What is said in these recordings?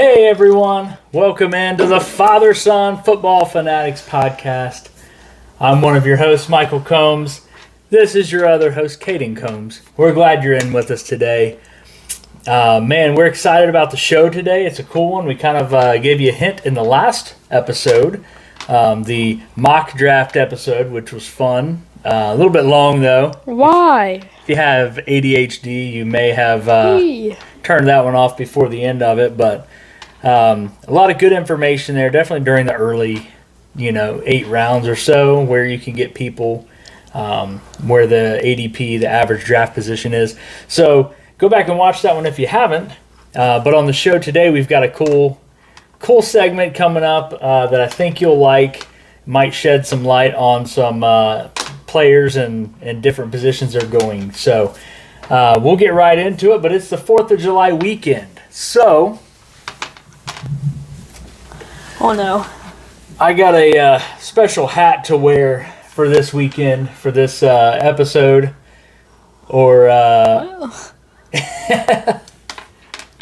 Hey everyone, welcome into the Father-Son Football Fanatics podcast. I'm one of your hosts, Michael Combs. This is your other host, Caden Combs. We're glad you're in with us today. We're excited about the show today. It's a cool one. We kind of gave you a hint in the last episode, the mock draft episode, which was fun. A little bit long though. Why? If you have ADHD, you may have turned that one off before the end of it, but a lot of good information there, definitely during the early, 8 rounds or so, where you can get people where the ADP, the average draft position is. So go back and watch that one if you haven't. But on the show today, we've got a cool segment coming up that I think you'll like. Might shed some light on some players and different positions they're going. So we'll get right into it, but it's the 4th of July weekend. So oh no. I got a special hat to wear for this weekend, for this episode. Or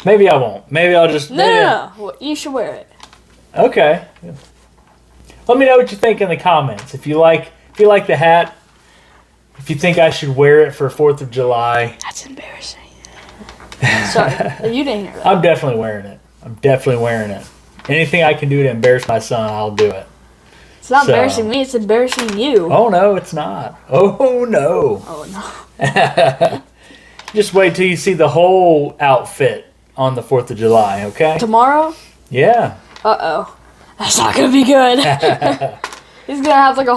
maybe I won't. Maybe I'll just... No. Well, you should wear it. Okay. Let me know what you think in the comments. If you like the hat, if you think I should wear it for 4th of July. That's embarrassing. Sorry, you didn't hear that. I'm definitely wearing it. Anything I can do to embarrass my son, I'll do it. It's not embarrassing me, it's embarrassing you. Oh, no, it's not. Oh, no. Oh, no. Just wait till you see the whole outfit on the 4th of July, okay? Tomorrow? Yeah. Uh-oh. That's not going to be good. He's going to have like a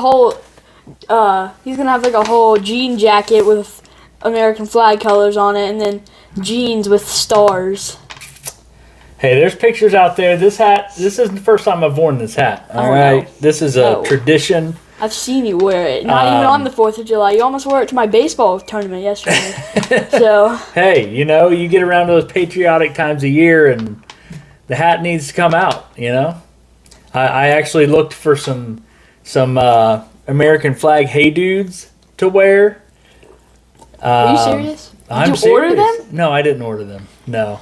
whole jean jacket with American flag colors on it and then jeans with stars. Hey, there's pictures out there. This isn't the first time I've worn this hat. All right, no. This is a tradition. I've seen you wear it. Not even on the 4th of July. You almost wore it to my baseball tournament yesterday. So. Hey, you get around to those patriotic times of year, and the hat needs to come out. I actually looked for some American flag hey dudes to wear. Are you serious? I'm Did you order them? No, I didn't order them. No.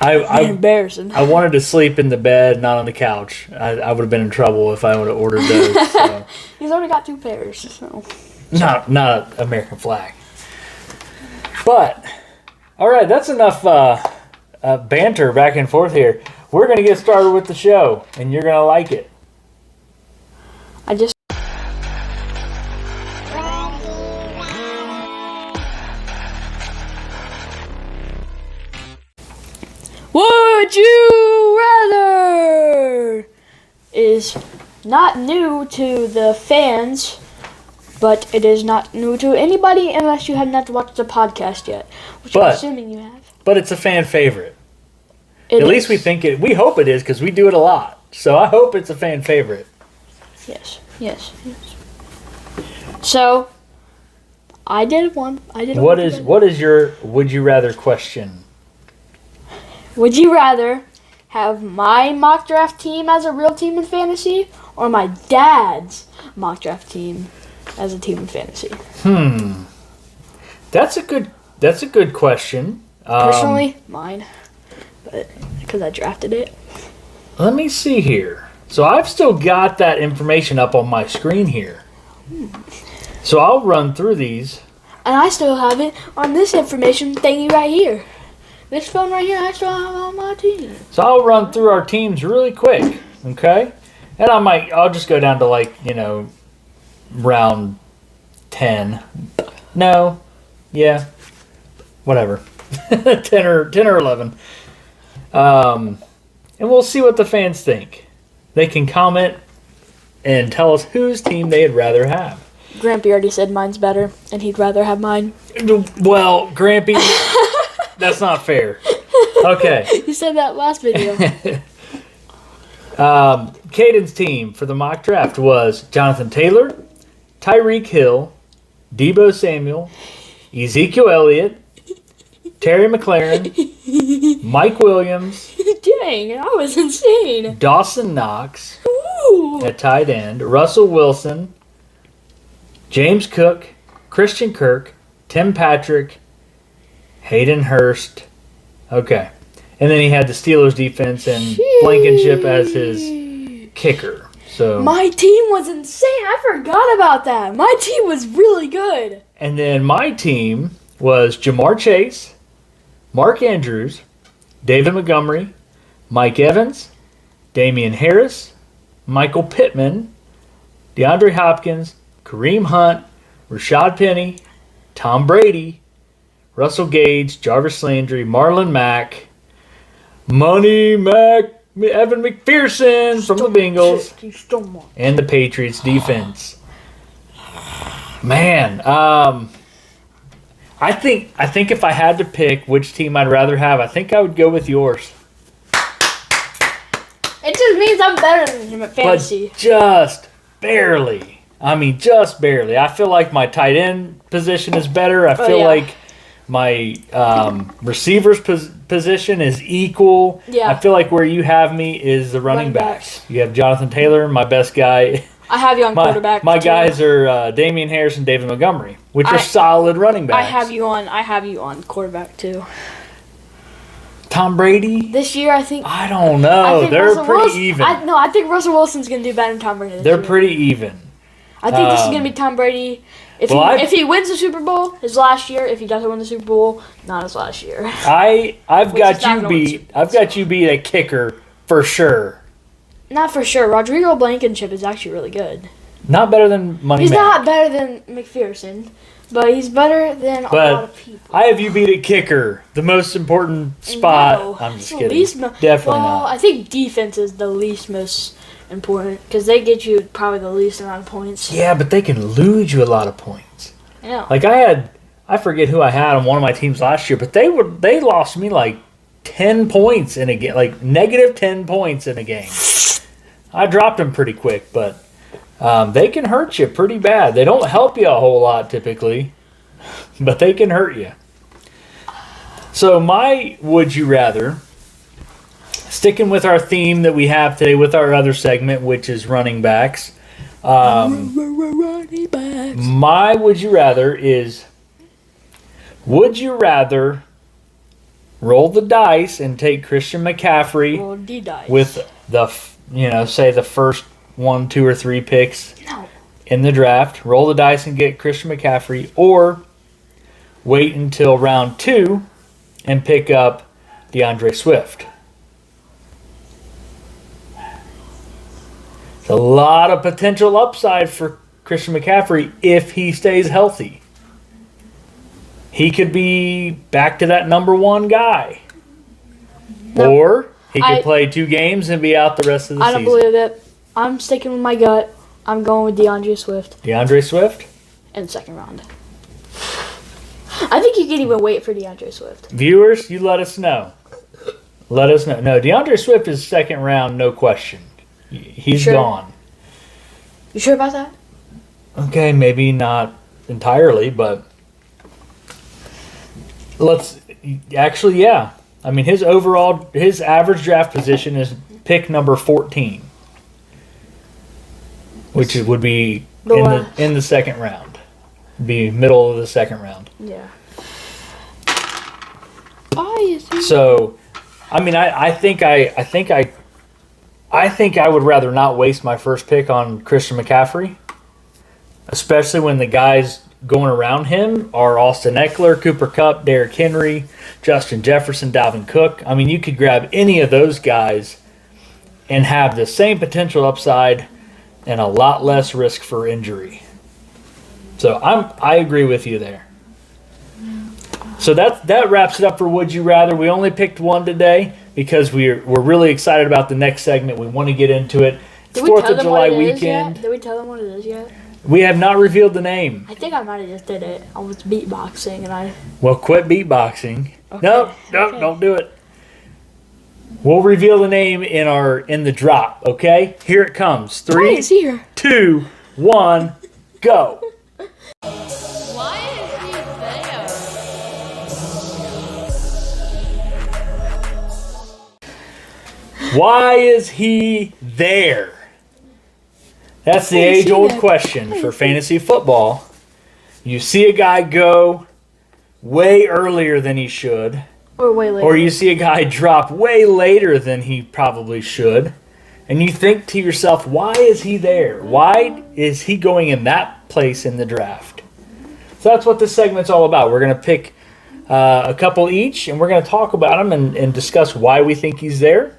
Embarrassing. I wanted to sleep in the bed, not on the couch. I would have been in trouble if I would have ordered those. So. He's already got 2 pairs. So. Not an American flag. But, all right, that's enough banter back and forth here. We're going to get started with the show, and you're going to like it. Would you rather is not new to the fans, but it is not new to anybody unless you have not watched the podcast yet, which I'm assuming you have. But it's a fan favorite. At least we think it. We hope it is because we do it a lot. So I hope it's a fan favorite. Yes. So I did one. What is your would you rather question? Would you rather have my mock draft team as a real team in fantasy or my dad's mock draft team as a team in fantasy? That's a good question. Personally, mine, but because I drafted it. Let me see here. So I've still got that information up on my screen here. So I'll run through these. And I still have it on this information thingy right here. This phone right here, I still have on my team. So I'll run through our teams really quick, okay? And I'll just go down to round 10. No, yeah, whatever, 10 or 11. And we'll see what the fans think. They can comment and tell us whose team they'd rather have. Grampy already said mine's better, and he'd rather have mine. Well, Grampy, that's not fair. Okay. You said that last video. Caden's team for the mock draft was Jonathan Taylor, Tyreek Hill, Deebo Samuel, Ezekiel Elliott, Terry McLaurin, Mike Williams. Dang, I was insane. Dawson Knox Ooh. at tight end, Russell Wilson, James Cook, Christian Kirk, Tim Patrick, Hayden Hurst. Okay. And then he had the Steelers defense and Blankenship as his kicker. So my team was insane. I forgot about that. My team was really good. And then my team was Jamar Chase, Mark Andrews, David Montgomery, Mike Evans, Damian Harris, Michael Pittman, DeAndre Hopkins, Kareem Hunt, Rashad Penny, Tom Brady, Russell Gage, Jarvis Landry, Marlon Mack, Money Mac, Evan McPherson from the Bengals, and the Patriots defense. Man, I think if I had to pick which team I'd rather have, I think I would go with yours. It just means I'm better than him at fantasy. But just barely. I mean, just barely. I feel like my tight end position is better. I feel like my receivers position is equal. Yeah. I feel like where you have me is the running backs. You have Jonathan Taylor, my best guy. I have you on quarterback. My guys are Damian Harris and David Montgomery, which are solid running backs. I have you on quarterback too. Tom Brady? This year, I think. I don't know. They're pretty even. I think Russell Wilson's going to do better than Tom Brady this year. They're pretty even. I think this is going to be Tom Brady. If he wins the Super Bowl, his last year. If he doesn't win the Super Bowl, not his last year. I've got you beat a kicker for sure. Not for sure. Rodrigo Blankenship is actually really good. Not better than Money He's Mac. not better than McPherson, but he's better than a lot of people. I have you beat a kicker, the most important spot. No, I'm just kidding. Definitely not. I think defense is the least most important because they get you probably the least amount of points. Yeah, but they can lose you a lot of points. Yeah. Like I forget who I had on one of my teams last year, but they lost me like 10 points in a game, like negative 10 points in a game. I dropped them pretty quick, but they can hurt you pretty bad. They don't help you a whole lot typically, but they can hurt you. So my would you rather, sticking with our theme that we have today with our other segment, which is running backs. My would you rather is, would you rather roll the dice and take Christian McCaffrey with say the first 1, 2, or 3 picks in the draft, roll the dice and get Christian McCaffrey, or wait until round 2 and pick up DeAndre Swift? It's a lot of potential upside for Christian McCaffrey if he stays healthy. He could be back to that number 1 guy. No, or he could play 2 games and be out the rest of the season. I don't believe it. I'm sticking with my gut. I'm going with DeAndre Swift. DeAndre Swift? In the second round. I think you can even wait for DeAndre Swift. Viewers, you let us know. Let us know. No, DeAndre Swift is second round, no question. He's gone. You sure about that? Okay, maybe not entirely, but yeah. I mean, his average draft position is pick number 14, which would be in the second round. Be middle of the second round. Yeah. So, I mean, I think I would rather not waste my first pick on Christian McCaffrey, especially when the guys going around him are Austin Eckler, Cooper Kupp, Derrick Henry, Justin Jefferson, Dalvin Cook. I mean, you could grab any of those guys and have the same potential upside and a lot less risk for injury. So I agree with you there. So that wraps it up for Would You Rather. We only picked one today because we're really excited about the next segment. We want to get into it. It's 4th of July weekend. Did we tell them what it is yet? We have not revealed the name. I think I might have just did it. I was beatboxing and Well, quit beatboxing. Okay. Nope, don't do it. We'll reveal the name in the drop, okay? Here it comes. 3, 2, 1, go. Why is he there? That's the age-old question for fantasy football. You see a guy go way earlier than he should, Or way later. Or you see a guy drop way later than he probably should. And you think to yourself, why is he there? Why is he going in that place in the draft? So that's what this segment's all about. We're going to pick a couple each, and we're going to talk about them and discuss why we think he's there.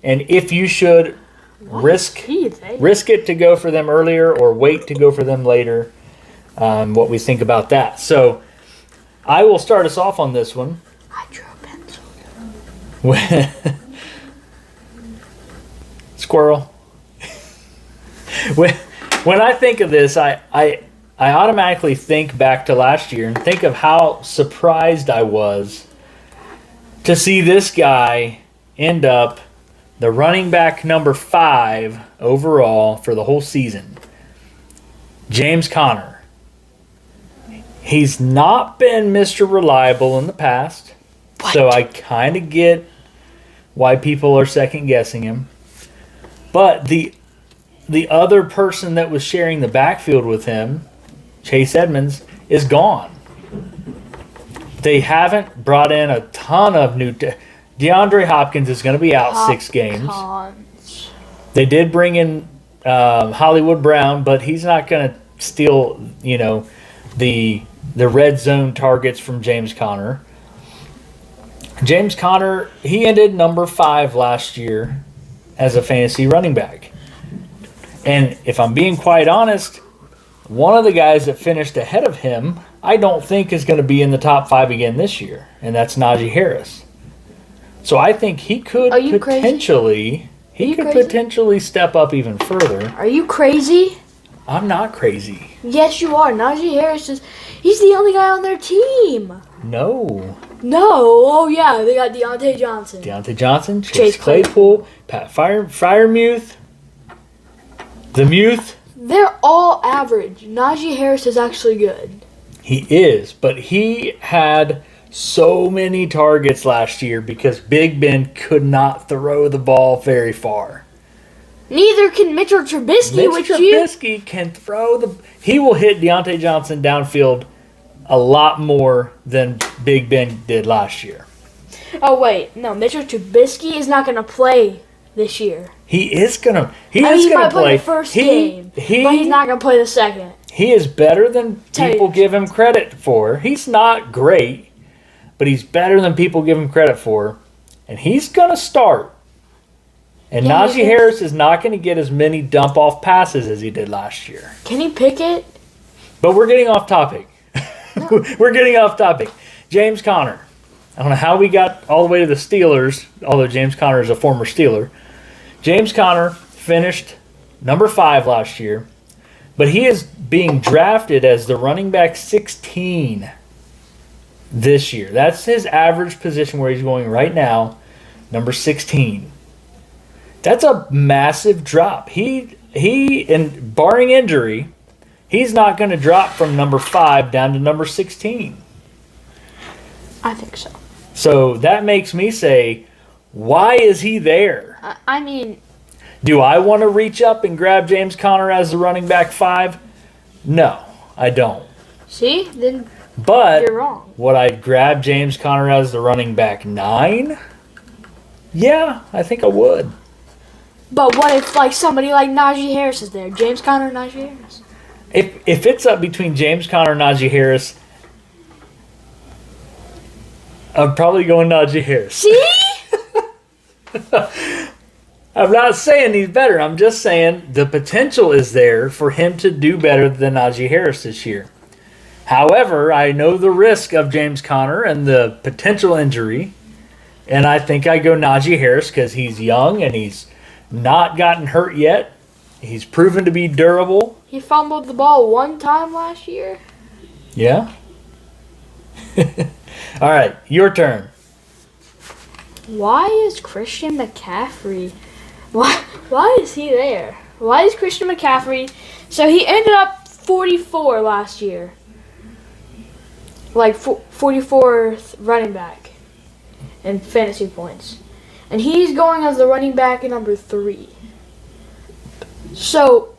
And if you should risk it to go for them earlier or wait to go for them later, what we think about that. So I will start us off on this one. I drew a pencil. Squirrel. When I think of this, I automatically think back to last year and think of how surprised I was to see this guy end up the running back number 5 overall for the whole season. James Conner. He's not been Mr. Reliable in the past, so I kind of get why people are second guessing him. But the other person that was sharing the backfield with him, Chase Edmonds, is gone. They haven't brought in a ton of new... DeAndre Hopkins is going to be out 6 games. They did bring in Hollywood Brown, but he's not going to steal, the red zone targets from James Conner. James Conner, he ended number 5 last year as a fantasy running back. And if I'm being quite honest, one of the guys that finished ahead of him, I don't think is going to be in the top 5 again this year, and that's Najee Harris. So I think he could potentially step up even further. Are you crazy? I'm not crazy. Yes, you are. Najee Harris he's the only guy on their team. No. Oh yeah, they got Deontay Johnson. Chase Claypool, Pat Freiermuth, the Muth. They're all average. Najee Harris is actually good. He is, but he had so many targets last year because Big Ben could not throw the ball very far. Neither can Mitchell Trubisky. Trubisky can throw he will hit Deontay Johnson downfield a lot more than Big Ben did last year. Oh wait, no, Mitchell Trubisky is not going to play this year. He is going to. He might play the first game, but he's not going to play the second. He is better than people give him credit for. He's not great, but he's better than people give him credit for, and he's going to start. And Najee Harris is not going to get as many dump-off passes as he did last year. Kenny Pickett? But we're getting off topic. No. We're getting off topic. James Conner. I don't know how we got all the way to the Steelers, although James Conner is a former Steeler. James Conner finished number 5 last year, but he is being drafted as the running back 16 this year. That's his average position where he's going right now, number 16. That's a massive drop. He and barring injury, he's not going to drop from number 5 down to number 16. I think so. So that makes me say, why is he there? I mean... Do I want to reach up and grab James Conner as the running back 5? No, I don't. See? Then but you're wrong. Would I grab James Conner as the running back 9? Yeah, I think I would. But what if somebody like Najee Harris is there? James Conner, Najee Harris? If it's up between James Conner and Najee Harris, I'm probably going Najee Harris. See? I'm not saying he's better. I'm just saying the potential is there for him to do better than Najee Harris this year. However, I know the risk of James Conner and the potential injury, and I think I go Najee Harris because he's young and he's not gotten hurt yet. He's proven to be durable. He fumbled the ball 1 time last year. Yeah. All right, your turn. Why is Christian McCaffrey? Why is he there? Why is Christian McCaffrey? So he ended up 44 last year. 44th running back in fantasy points. And he's going as the running back number 3. So,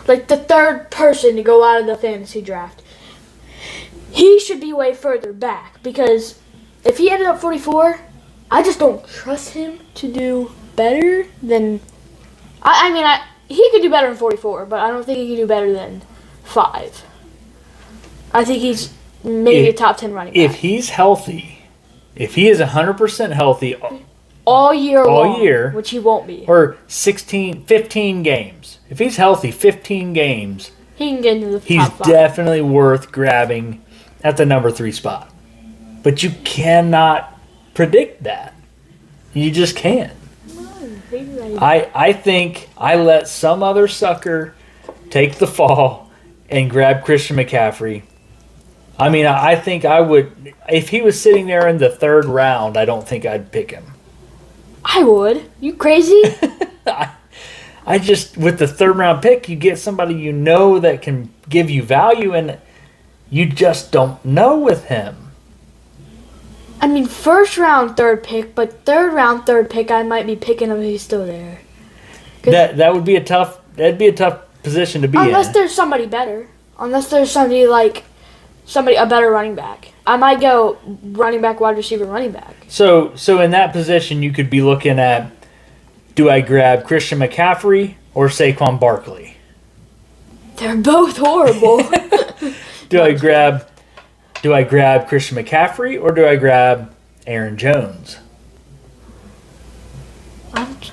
the 3rd person to go out of the fantasy draft. he should be way further back because if he ended up 44, I just don't trust him to do better than. I mean, he could do better than 44, but I don't think he could do better than 5. I think he's maybe a top 10 running back. If he's healthy, if he is 100% healthy all year long, year, which he won't be, or 15 games. If he's healthy, 15 games, he can get into the he's top 5. definitely worth grabbing at the number 3 spot. But you cannot predict that. You just can't. I think I let some other sucker take the fall and grab Christian McCaffrey. I mean, I think I would, if he was sitting there in the 3rd round, I don't think I'd pick him. I would. You crazy? I just, with the 3rd round pick, you get somebody you know that can give you value, and you just don't know with him. I mean, 1st round, 3rd pick, but 3rd round, 3rd pick, I might be picking him if he's still there. That'd be a tough position to be in. Unless there's somebody better. Unless there's somebody a better running back. I might go running back, wide receiver, running back. So in that position, you could be looking at, do I grab Christian McCaffrey or Saquon Barkley? They're both horrible. Do I grab Christian McCaffrey or do I grab Aaron Jones?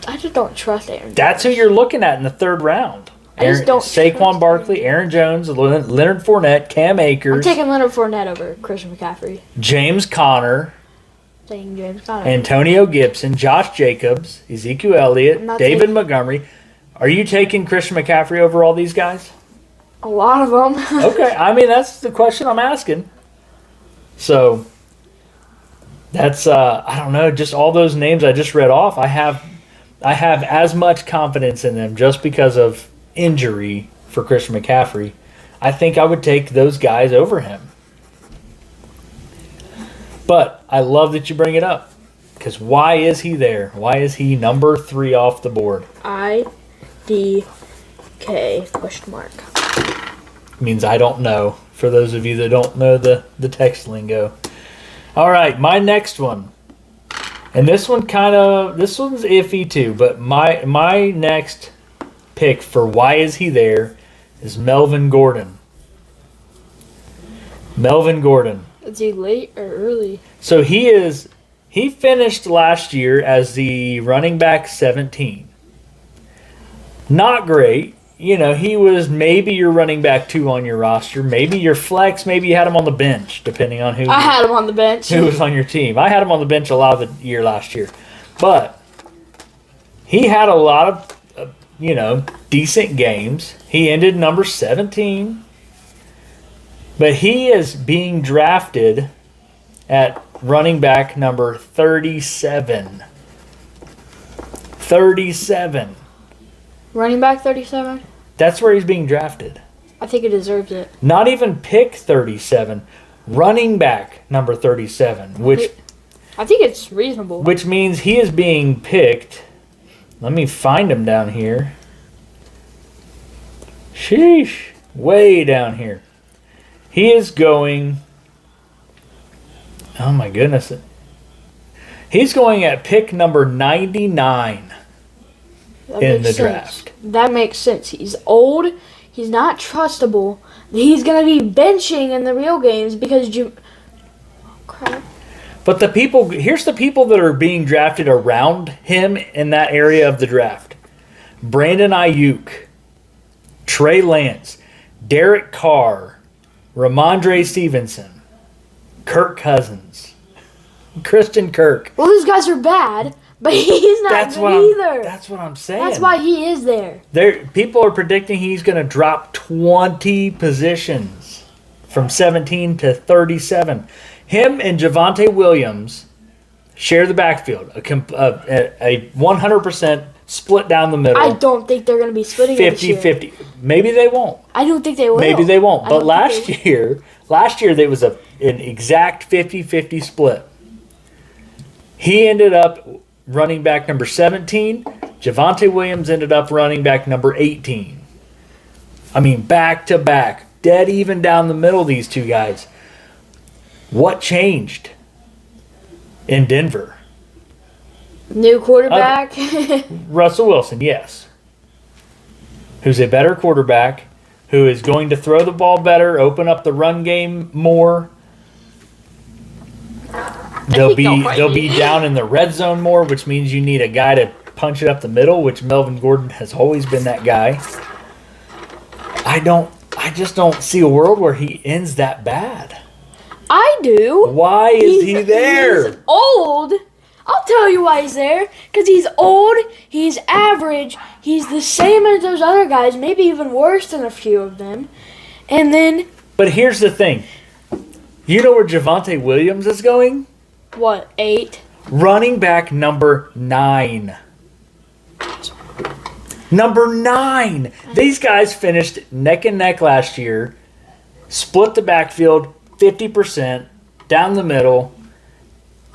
I just don't trust Aaron Jones. That's who you're looking at in the 3rd round. I just don't Saquon trust Barkley, Aaron Jones, Leonard Fournette, Cam I'm Akers, taking Leonard Fournette over Christian McCaffrey. James Conner, Taking James Conner. Antonio Gibson, Josh Jacobs, Ezekiel Elliott, I'm not David taking- Montgomery. Are you taking Christian McCaffrey over all these guys? A lot of them. Okay, I mean, that's the question I'm asking. So, that's, I don't know, just all those names I just read off, I have as much confidence in them just because of injury for Christian McCaffrey. I think I would take those guys over him. But I love that you bring it up. Because why is he there? Why is he number 3 off the board? IDK question mark. Means I don't know. For those of you that don't know the text lingo. All right, my next one. And this one's iffy too, but my next pick for why is he there is Melvin Gordon. Melvin Gordon. Is he late or early? So he finished last year as the running back 17. Not great. You know, he was maybe your running back 2 on your roster, maybe your flex, maybe you had him on the bench, depending on who I had him on the bench. who was on your team. I had him on the bench a lot of the year last year. But he had a lot of, decent games. He ended number 17. But he is being drafted at running back number 37. 37. Running back 37? That's where he's being drafted. I think he deserves it. Not even pick 37. Running back number 37, which I think it's reasonable. Which means he is being picked. Let me find him down here. Sheesh. Way down here. He is going. Oh my goodness. He's going at pick number 99 That in the makes sense. draft. That makes sense. He's old. He's not trustable. He's going to be benching in the real games because you. Oh, crap. But here's the people that are being drafted around him in that area of the draft. Brandon Ayuk, Trey Lance, Derek Carr, Ramondre Stevenson, Kirk Cousins, Christian Kirk. Well, these guys are bad, but he's not good either. That's what I'm saying. That's why he is there. People are predicting he's going to drop 20 positions from 17 to 37. Him and Javonte Williams share the backfield, a 100% split down the middle. I don't think they're going to be splitting it this year. 50-50. Maybe they won't. I don't think they will. Maybe they won't. I But don't last think year there was an exact 50-50 split. He ended up running back number 17. Javonte Williams ended up running back number 18. I mean, back to back. Dead even down the middle, these two guys. What changed in Denver? New quarterback. Russell Wilson, yes. Who's a better quarterback, who is going to throw the ball better, open up the run game more. They'll be down in the red zone more, which means you need a guy to punch it up the middle, which Melvin Gordon has always been that guy. I just don't see a world where he ends that bad. I do. Why is he there? He's old. I'll tell you why he's there. Because he's old, he's average, he's the same as those other guys, maybe even worse than a few of them. And then... But here's the thing. You know where Javonte Williams is going? What, 8? Running back number 9. Number 9. These guys finished neck and neck last year. Split the backfield 50% down the middle.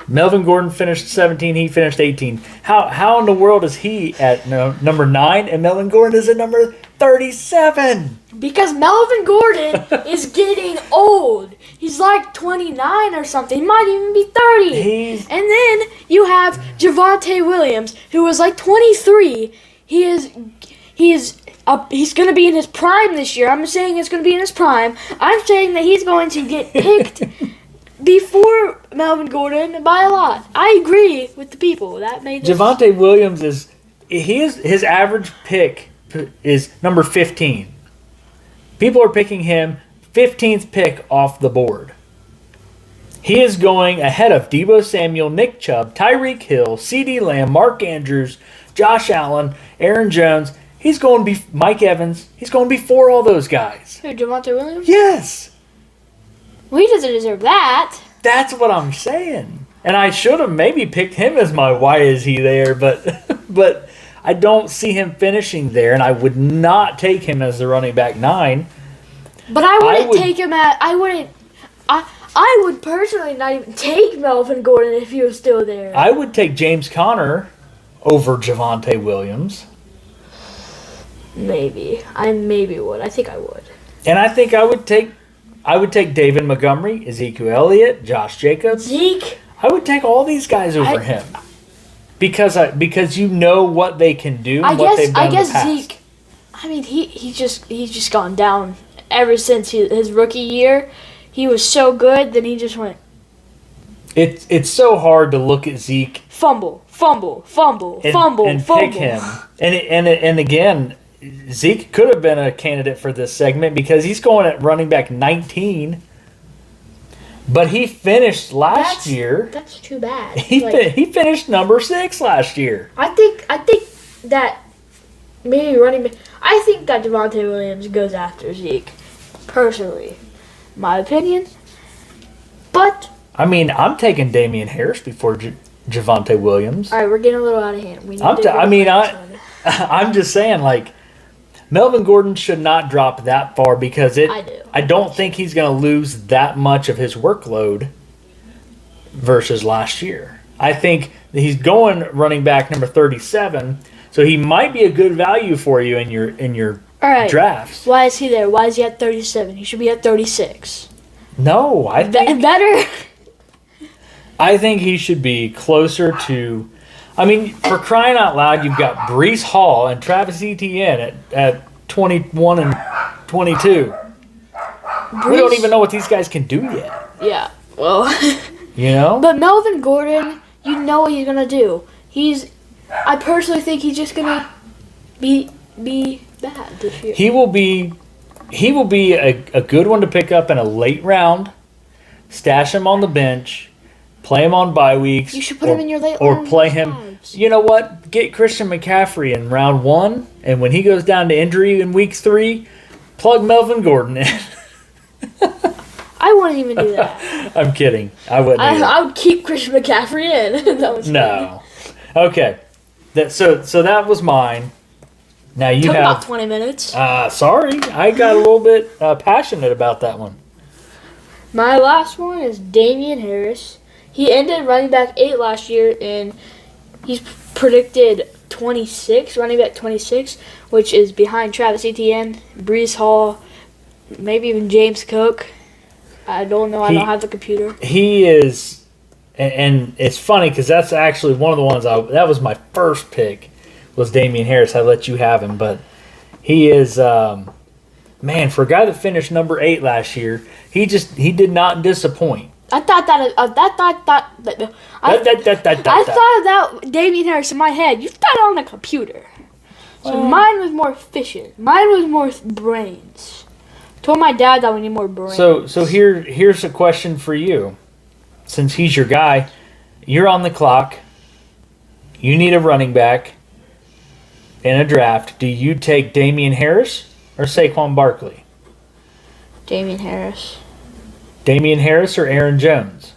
Melvin Gordon finished 17. He finished 18. How in the world is he at number 9 and Melvin Gordon is at number 37? Because Melvin Gordon is getting old. He's like 29 or something. He might even be 30. And then you have Javonte Williams, who was like 23. He's going to be in his prime this year. I'm saying it's going to be in his prime. I'm saying that he's going to get picked before Melvin Gordon by a lot. I agree with the people that made this. Javonte Williams his average pick is number 15. People are picking him 15th pick off the board. He is going ahead of Deebo Samuel, Nick Chubb, Tyreek Hill, CeeDee Lamb, Mark Andrews, Josh Allen, Aaron Jones. He's going to be Mike Evans. He's going before all those guys. Who, Javonte Williams? Yes. Well, he doesn't deserve that. That's what I'm saying. And I should have maybe picked him as my why is he there, but I don't see him finishing there, and I would not take him as the running back 9. But I would personally not even take Melvin Gordon if he was still there. I would take James Conner over Javonte Williams. Maybe. I maybe would. I think I would. And I think I would take David Montgomery, Ezekiel Elliott, Josh Jacobs. Zeke. I would take all these guys over him. Because you know what they can do and what they've done in the past. Zeke, I mean, he's just gone down ever since his rookie year. He was so good, then he just went. It's so hard to look at Zeke. Fumble. And pick him. And again, Zeke could have been a candidate for this segment because he's going at running back 19. But he finished last year. That's too bad. He finished number 6 last year. I think that maybe running back. I think that Javonte Williams goes after Zeke. Personally, my opinion. But I mean, I'm taking Damian Harris before Javonte Williams. All right, we're getting a little out of hand. I'm just saying, like, Melvin Gordon should not drop that far because I don't think he's going to lose that much of his workload versus last year. I think he's going running back number 37, so he might be a good value for you in your drafts. Why is he there? Why is he at 37? He should be at 36. No, I think better. I think he should be closer to. I mean, for crying out loud, you've got Breece Hall and Travis Etienne at 21 and 22. We don't even know what these guys can do yet. Yeah, well. You know? But Melvin Gordon, you know what he's going to do. I personally think he's just going to be bad this year. He will be a good one to pick up in a late round, stash him on the bench, play him on bye weeks. You should put him in your late or round play him. vibes. You know what? Get Christian McCaffrey in round 1, and when he goes down to injury in week 3, plug Melvin Gordon in. I wouldn't even do that. I'm kidding. I wouldn't. I would keep Christian McCaffrey in. No. Okay. So that was mine. Now you Took have about 20 minutes. Sorry, I got a little bit passionate about that one. My last one is Damian Harris. He ended running back 8 last year, and he's predicted 26, running back 26, which is behind Travis Etienne, Breece Hall, maybe even James Cook. I don't know. I don't have the computer. He is, and it's funny because that's actually one of the ones that was my first pick was Damian Harris. I let you have him, but he is, man, for a guy that finished number 8 last year, he did not disappoint. I thought I thought of that Damian Harris in my head. You thought on a computer. So mine was more efficient. Mine was more brains. Told my dad that we need more brains. So here's a question for you. Since he's your guy, you're on the clock. You need a running back in a draft. Do you take Damian Harris or Saquon Barkley? Damian Harris. Damian Harris or Aaron Jones?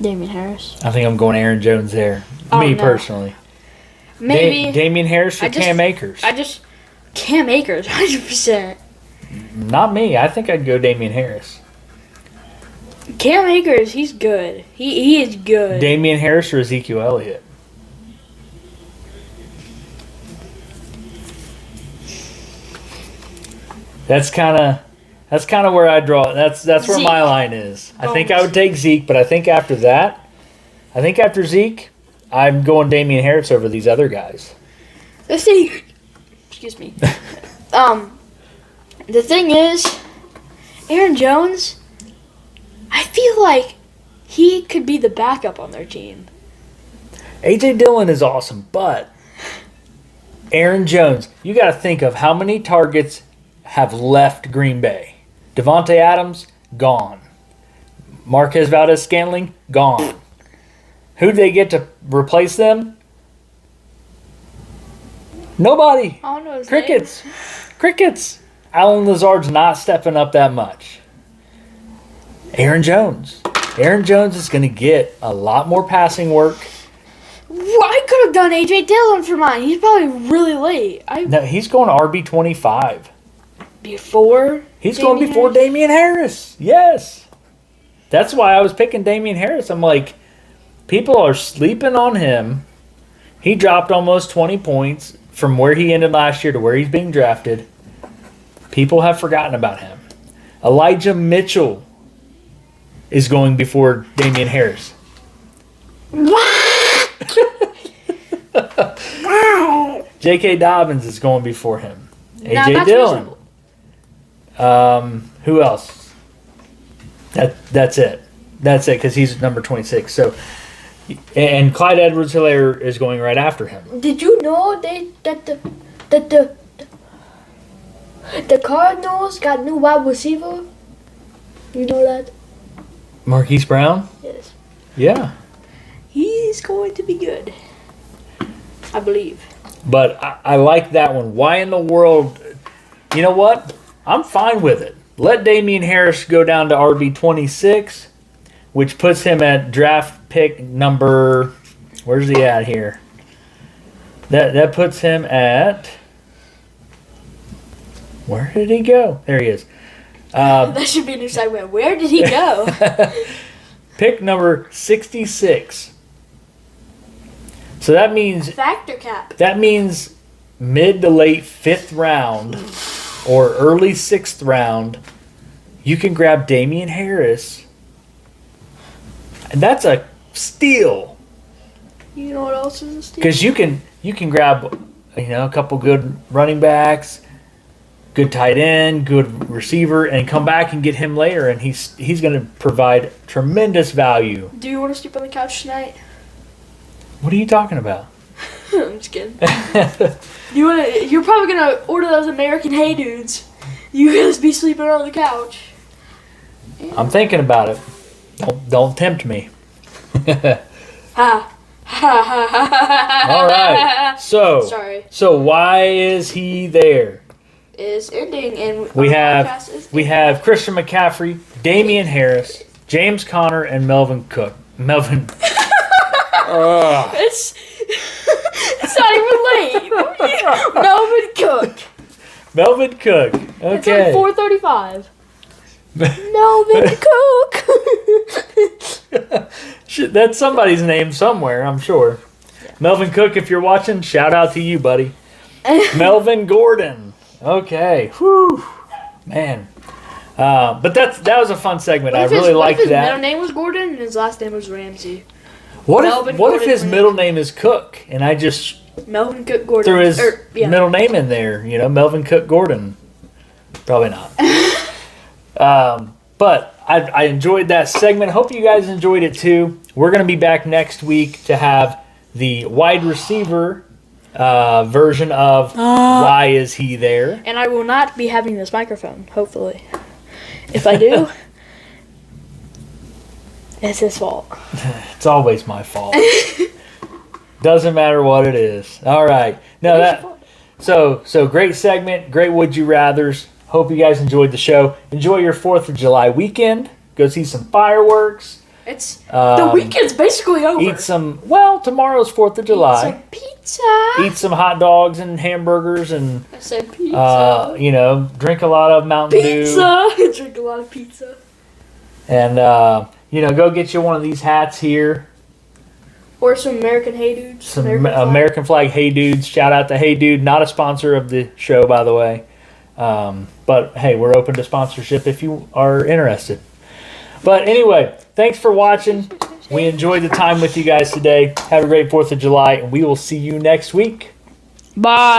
Damian Harris. I think I'm going Aaron Jones there. Personally. Maybe. Damian Harris or Cam Akers? Cam Akers, 100%. Not me. I think I'd go Damian Harris. Cam Akers, he's good. He is good. Damian Harris or Ezekiel Elliott? That's kind of where I draw it. That's where Zeke. my line is. I think I would take Zeke, but I think after Zeke, I'm going Damian Harris over these other guys. Let's see. Excuse me. The thing is, Aaron Jones, I feel like he could be the backup on their team. A.J. Dillon is awesome, but Aaron Jones, you got to think of how many targets have left Green Bay. Devontae Adams, gone. Marquez Valdez-Scantling, gone. Who'd they get to replace them? Nobody. I don't know his Crickets. Crickets. Alan Lazard's not stepping up that much. Aaron Jones. Aaron Jones is going to get a lot more passing work. I could have done A.J. Dillon for mine. He's probably really late. No, he's going RB25. Before? He's going before Damian Harris. Yes. That's why I was picking Damian Harris. I'm like, people are sleeping on him. He dropped almost 20 points from where he ended last year to where he's being drafted. People have forgotten about him. Elijah Mitchell is going before Damian Harris. J.K. Dobbins is going before him. A.J. Dillon. Who else? That's it. That's it because he's number 26. So, and Clyde Edwards-Helaire is going right after him. Did you know that the Cardinals got new wide receiver? You know that? Marquise Brown? Yes. Yeah. He's going to be good. I believe. But I like that one. Why in the world? You know what? I'm fine with it. Let Damian Harris go down to RB26, which puts him at draft pick number. Where's he at here? That puts him at. Where did he go? There he is. That should be a new segment. Where did he go? Pick number 66. So that means Factor cap. That means mid to late 5th round or early 6th round, you can grab Damian Harris. And that's a steal. You know what else is a steal? Because you can grab a couple good running backs, good tight end, good receiver, and come back and get him later, and he's going to provide tremendous value. Do you want to sleep on the couch tonight? What are you talking about? I'm just kidding. You're probably gonna order those American Hey Dudes. You guys be sleeping on the couch. I'm thinking about it. Don't tempt me. Ha. All right. Sorry. So why is he there? Is ending and We have Christian McCaffrey, Damian Harris, James Conner, and Melvin Cook. It's not even late. Melvin Cook. Melvin Cook. Okay. It's like 4:35. Melvin Cook. That's somebody's name somewhere, I'm sure. Yeah. Melvin Cook, if you're watching, shout out to you, buddy. Melvin Gordon. Okay. Whew. Man. But that was a fun segment. I really liked What if his that. middle name was Gordon and his last name was Ramsey? What Melvin if Gordon his Ramsey. middle name is Cook and I just Melvin Cook Gordon. threw his yeah. middle name in there? You know, Melvin Cook Gordon. Probably not. But I enjoyed that segment. Hope you guys enjoyed it too. We're going to be back next week to have the wide receiver version of Why Is He There? And I will not be having this microphone, hopefully. If I do, it's his fault. It's always my fault. Doesn't matter what it is. All right. No, so great segment, great Would You Rathers. Hope you guys enjoyed the show. Enjoy your 4th of July weekend. Go see some fireworks. It's the weekend's basically over. Eat some. Tomorrow's 4th of July. Eat some pizza. Eat some hot dogs and hamburgers and I said pizza. drink a lot of Mountain Dew. Pizza. Drink a lot of pizza. And go get you one of these hats here. Or some American Hey Dudes. Some American flag Hey Dudes. Shout out to Hey Dude. Not a sponsor of the show, by the way. But hey, we're open to sponsorship if you are interested. But anyway, thanks for watching. We enjoyed the time with you guys today. Have a great 4th of July, and we will see you next week. Bye.